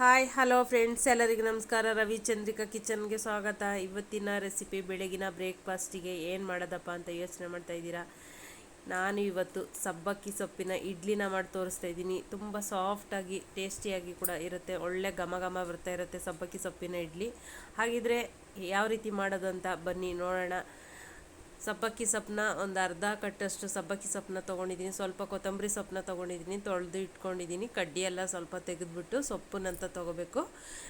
Hi hello friends, ಎಲ್ಲರಿಗೂ ನಮಸ್ಕಾರ. ರವಿಚಂದ್ರಿಕಾ ಕಿಚನ್ಗೆ ಸ್ವಾಗತ. ಇವತ್ತಿನ ರೆಸಿಪಿ ಬೆಳಗಿನ ಬ್ರೇಕ್ಫಾಸ್ಟಿಗೆ ಏನು ಮಾಡೋದಪ್ಪ ಅಂತ ಯೋಚನೆ ಮಾಡ್ತಾ ಇದ್ದೀರಾ. ನಾನು ಇವತ್ತು ಸಬ್ಬಕ್ಕಿ ಸೊಪ್ಪಿನ ಇಡ್ಲಿನ ಮಾಡಿ ತೋರಿಸ್ತಾ ಇದ್ದೀನಿ. ತುಂಬ ಸಾಫ್ಟಾಗಿ ಟೇಸ್ಟಿಯಾಗಿ ಕೂಡ ಇರುತ್ತೆ, ಒಳ್ಳೆ ಘಮ ಘಮ ಬರ್ತಾ ಇರುತ್ತೆ ಸಬ್ಬಕ್ಕಿ ಸೊಪ್ಪಿನ ಇಡ್ಲಿ. ಹಾಗಿದ್ರೆ ಯಾವ ರೀತಿ ಮಾಡೋದು ಅಂತ ಬನ್ನಿ ನೋಡೋಣ. ಸಬ್ಬಕ್ಕಿ ಸೊಪ್ಪನ್ನ ಒಂದು ಅರ್ಧ ಕಟ್ಟಷ್ಟು ಸಬ್ಬಕ್ಕಿ ಸೊಪ್ಪನ್ನ ತೊಗೊಂಡಿದ್ದೀನಿ. ಸ್ವಲ್ಪ ಕೊತ್ತಂಬರಿ ಸೊಪ್ಪನ್ನ ತೊಗೊಂಡಿದ್ದೀನಿ, ತೊಳೆದು ಇಟ್ಕೊಂಡಿದ್ದೀನಿ. ಕಡ್ಡಿ ಎಲ್ಲ ಸ್ವಲ್ಪ ತೆಗೆದುಬಿಟ್ಟು ಸೊಪ್ಪನ್ನಂತ ತೊಗೋಬೇಕು.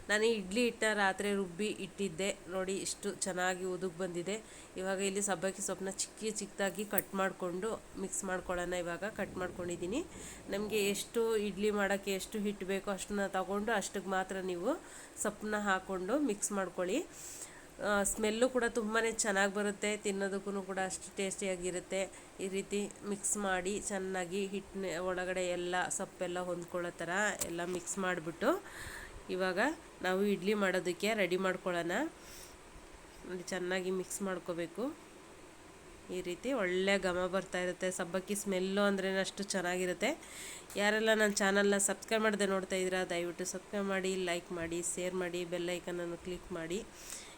ನಾನು ಇಡ್ಲಿ ಹಿಟ್ಟನ್ನ ರಾತ್ರಿ ರುಬ್ಬಿ ಇಟ್ಟಿದ್ದೆ, ನೋಡಿ ಇಷ್ಟು ಚೆನ್ನಾಗಿ ಉದುಗ್ ಬಂದಿದೆ. ಇವಾಗ ಇಲ್ಲಿ ಸಬ್ಬಕ್ಕಿ ಸೊಪ್ಪನ್ನ ಚಿಕ್ಕದಾಗಿ ಕಟ್ ಮಾಡಿಕೊಂಡು ಮಿಕ್ಸ್ ಮಾಡ್ಕೊಳ್ಳೋಣ. ಇವಾಗ ಕಟ್ ಮಾಡ್ಕೊಂಡಿದ್ದೀನಿ. ನಮಗೆ ಎಷ್ಟು ಇಡ್ಲಿ ಮಾಡೋಕ್ಕೆ ಎಷ್ಟು ಹಿಟ್ಟು ಬೇಕೋ ಅಷ್ಟನ್ನ ತಗೊಂಡು ಅಷ್ಟಕ್ಕೆ ಮಾತ್ರ ನೀವು ಸೊಪ್ಪನ್ನ ಹಾಕ್ಕೊಂಡು ಮಿಕ್ಸ್ ಮಾಡ್ಕೊಳ್ಳಿ. ಸ್ಮೆಲ್ಲು ಕೂಡ ತುಂಬಾ ಚೆನ್ನಾಗಿ ಬರುತ್ತೆ, ತಿನ್ನೋದಕ್ಕೂ ಕೂಡ ಅಷ್ಟು ಟೇಸ್ಟಿಯಾಗಿರುತ್ತೆ. ಈ ರೀತಿ ಮಿಕ್ಸ್ ಮಾಡಿ ಚೆನ್ನಾಗಿ ಹಿಟ್ಟಿನ ಒಳಗಡೆ ಎಲ್ಲ ಸೊಪ್ಪೆಲ್ಲ ಹೊಂದ್ಕೊಳ್ಳೋ ಥರ ಎಲ್ಲ ಮಿಕ್ಸ್ ಮಾಡಿಬಿಟ್ಟು ಇವಾಗ ನಾವು ಇಡ್ಲಿ ಮಾಡೋದಕ್ಕೆ ರೆಡಿ ಮಾಡ್ಕೊಳ್ಳೋಣ. ಚೆನ್ನಾಗಿ ಮಿಕ್ಸ್ ಮಾಡ್ಕೋಬೇಕು. ಈ ರೀತಿ ಒಳ್ಳೆ ಘಮ ಬರ್ತಾ ಇರುತ್ತೆ. ಸಬ್ಬಕ್ಕಿ ಸ್ಮೆಲ್ಲು ಅಂದ್ರೇ ಅಷ್ಟು ಚೆನ್ನಾಗಿರುತ್ತೆ. ಯಾರೆಲ್ಲ ನನ್ನ ಚಾನಲ್ನ ಸಬ್ಸ್ಕ್ರೈಬ್ ಮಾಡದೆ ನೋಡ್ತಾ ಇದ್ದೀರಾ, ದಯವಿಟ್ಟು ಸಬ್ಸ್ಕ್ರೈಬ್ ಮಾಡಿ, ಲೈಕ್ ಮಾಡಿ, ಶೇರ್ ಮಾಡಿ, ಬೆಲ್ ಐಕನನ್ನು ಕ್ಲಿಕ್ ಮಾಡಿ.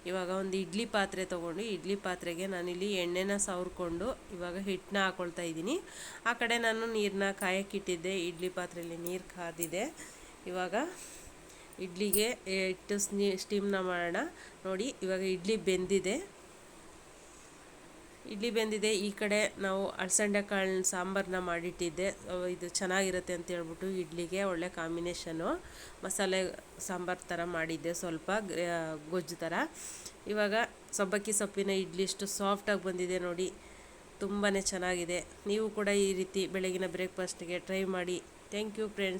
ಇವಾಗ ಒಂದು ಇಡ್ಲಿ ಪಾತ್ರೆ ತೊಗೊಂಡು ಇಡ್ಲಿ ಪಾತ್ರೆಗೆ ನಾನಿಲ್ಲಿ ಎಣ್ಣೆನ ಸವರ್ಕೊಂಡು ಇವಾಗ ಹಿಟ್ಟನ್ನ ಹಾಕ್ಕೊಳ್ತಾ ಇದ್ದೀನಿ. ಆ ಕಡೆ ನಾನು ನೀರನ್ನ ಕಾಯಕ್ಕಿಟ್ಟಿದ್ದೆ. ಇಡ್ಲಿ ಪಾತ್ರೆಯಲ್ಲಿ ನೀರು ಕಾದಿದೆ. ಇವಾಗ ಇಡ್ಲಿಗೆ ಇಟ್ಟು ಸ್ಟೀಮ್ನ ಮಾಡೋಣ. ನೋಡಿ ಇವಾಗ ಇಡ್ಲಿ ಬೆಂದಿದೆ. ಈ ಕಡೆ ನಾವು ಅಲಸಂಡೆ ಕಾಳಿನ ಸಾಂಬಾರನ್ನ ಮಾಡಿಟ್ಟಿದ್ದೆ. ಇದು ಚೆನ್ನಾಗಿರುತ್ತೆ ಅಂತ ಹೇಳ್ಬಿಟ್ಟು ಇಡ್ಲಿಗೆ ಒಳ್ಳೆ ಕಾಂಬಿನೇಷನು. ಮಸಾಲೆ ಸಾಂಬಾರು ಥರ ಮಾಡಿದ್ದೆ, ಸ್ವಲ್ಪ ಗೊಜ್ಜು ಥರ. ಇವಾಗ ಸಬ್ಬಕ್ಕಿ ಸೊಪ್ಪಿನ ಇಡ್ಲಿ ಇಷ್ಟು ಸಾಫ್ಟಾಗಿ ಬಂದಿದೆ ನೋಡಿ, ತುಂಬಾ ಚೆನ್ನಾಗಿದೆ. ನೀವು ಕೂಡ ಈ ರೀತಿ ಬೆಳಗಿನ ಬ್ರೇಕ್ಫಾಸ್ಟಿಗೆ ಟ್ರೈ ಮಾಡಿ. Thank you friends.